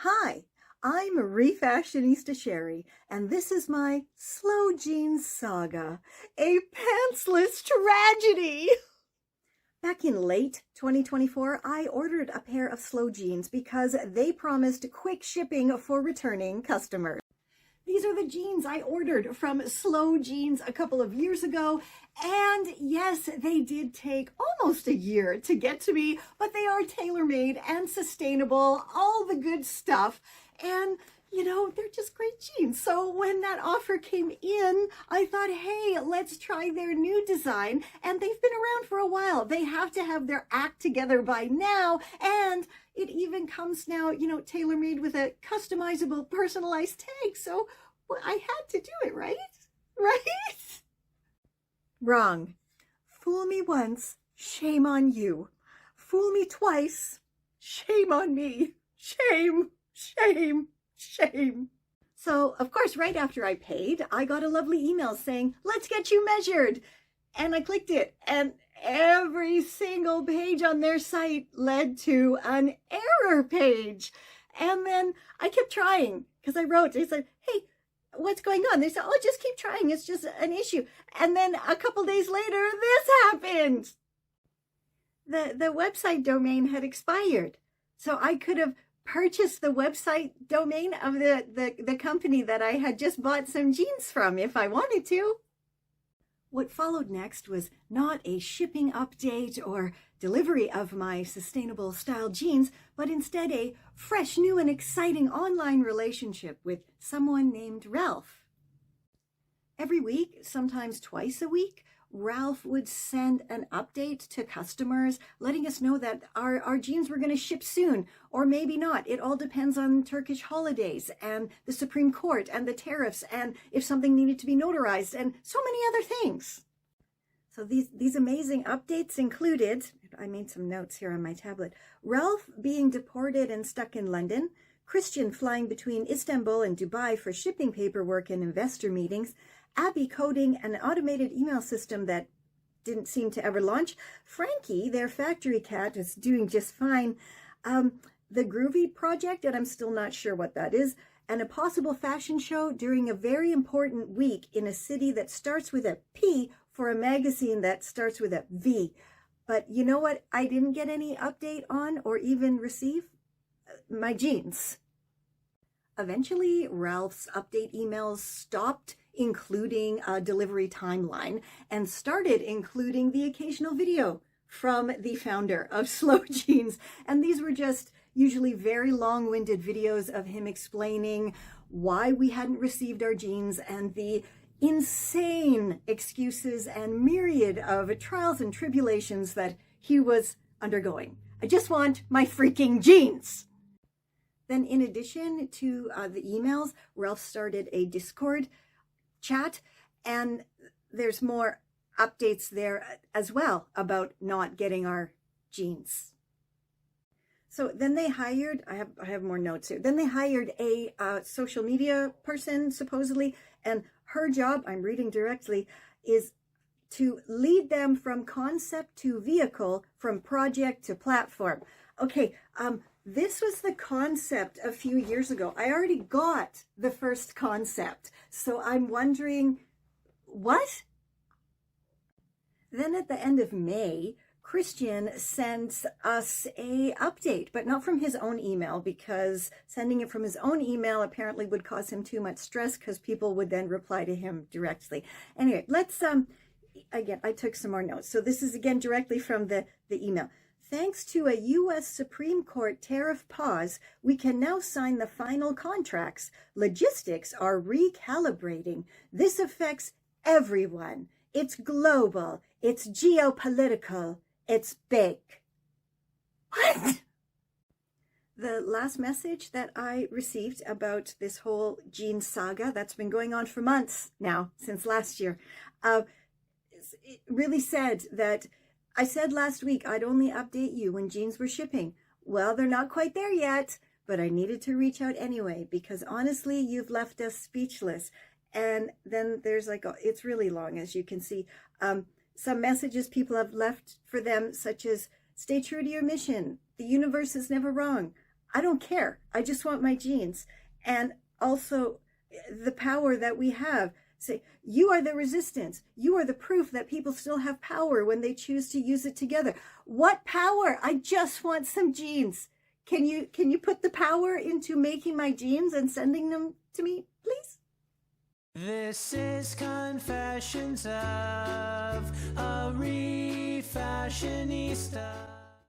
Hi, I'm Refashionista Sheri, and this is my Slow Jeans Saga, a pantsless tragedy. Back in late 2024, I ordered a pair of slow jeans because they promised quick shipping for returning customers. These are the jeans I ordered from Slow Jeans a couple of years ago, and yes, they did take almost a year to get to me, but they are tailor-made and sustainable, all the good stuff, and they're just great jeans. So when that offer came in, I thought, hey, let's try their new design, and they've been around for a while. They have to have their act together by now, and it even comes now, tailor-made with a customizable, personalized tag. So I had to do it, right? Right? Wrong. Fool me once, shame on you. Fool me twice, shame on me. Shame, shame, shame. So, of course, right after I paid, I got a lovely email saying, let's get you measured. And I clicked it, and every single page on their site led to an error page. And then I kept trying because I said, hey, what's going on? They said, oh, just keep trying. It's just an issue. And then a couple days later, this happened. The website domain had expired. So I could have purchased the website domain of the company that I had just bought some jeans from if I wanted to. What followed next was not a shipping update or delivery of my sustainable style jeans, but instead a fresh, new, and exciting online relationship with someone named Ralph. Every week, sometimes twice a week, Ralph would send an update to customers, letting us know that our jeans were going to ship soon, or maybe not. It all depends on Turkish holidays and the Supreme Court and the tariffs and if something needed to be notarized and so many other things. So these amazing updates included, I made some notes here on my tablet, Ralph being deported and stuck in London, Christian flying between Istanbul and Dubai for shipping paperwork and investor meetings, Abby coding an automated email system that didn't seem to ever launch, Frankie, their factory cat, is doing just fine, the Groovy project, and I'm still not sure what that is, and a possible fashion show during a very important week in a city that starts with a P for a magazine that starts with a V. But you know what I didn't get any update on or even receive? My jeans. Eventually, Ralph's update emails stopped including a delivery timeline and started including the occasional video from the founder of Slow Jeans. And these were just usually very long-winded videos of him explaining why we hadn't received our jeans and the insane excuses and myriad of trials and tribulations that he was undergoing. I just want my freaking jeans. Then in addition to the emails, Ralph started a Discord chat, and there's more updates there as well about not getting our jeans. So then they hired, I have more notes here. Then they hired a social media person, supposedly, and her job, I'm reading directly, is to lead them from concept to vehicle, from project to platform. Okay, this was the concept a few years ago. I already got the first concept, so I'm wondering, what? Then at the end of May, Christian sends us a update, but not from his own email, because sending it from his own email apparently would cause him too much stress because people would then reply to him directly. Anyway, let's, again, I took some more notes. So this is again directly from the email. Thanks to a U.S. Supreme Court tariff pause, we can now sign the final contracts. Logistics are recalibrating. This affects everyone. It's global. It's geopolitical. It's big. What? The last message that I received about this whole jean saga that's been going on for months now, since last year, it really said that I said last week I'd only update you when jeans were shipping. Well, they're not quite there yet, but I needed to reach out anyway because honestly, you've left us speechless. And then there's it's really long, as you can see. Some messages people have left for them, such as, stay true to your mission. The universe is never wrong. I don't care. I just want my jeans. And also the power that we have. Say, you are the resistance. You are the proof that people still have power when they choose to use it together. What power? I just want some jeans. Can you put the power into making my jeans and sending them to me, please? This is Confessions of a Refashionista.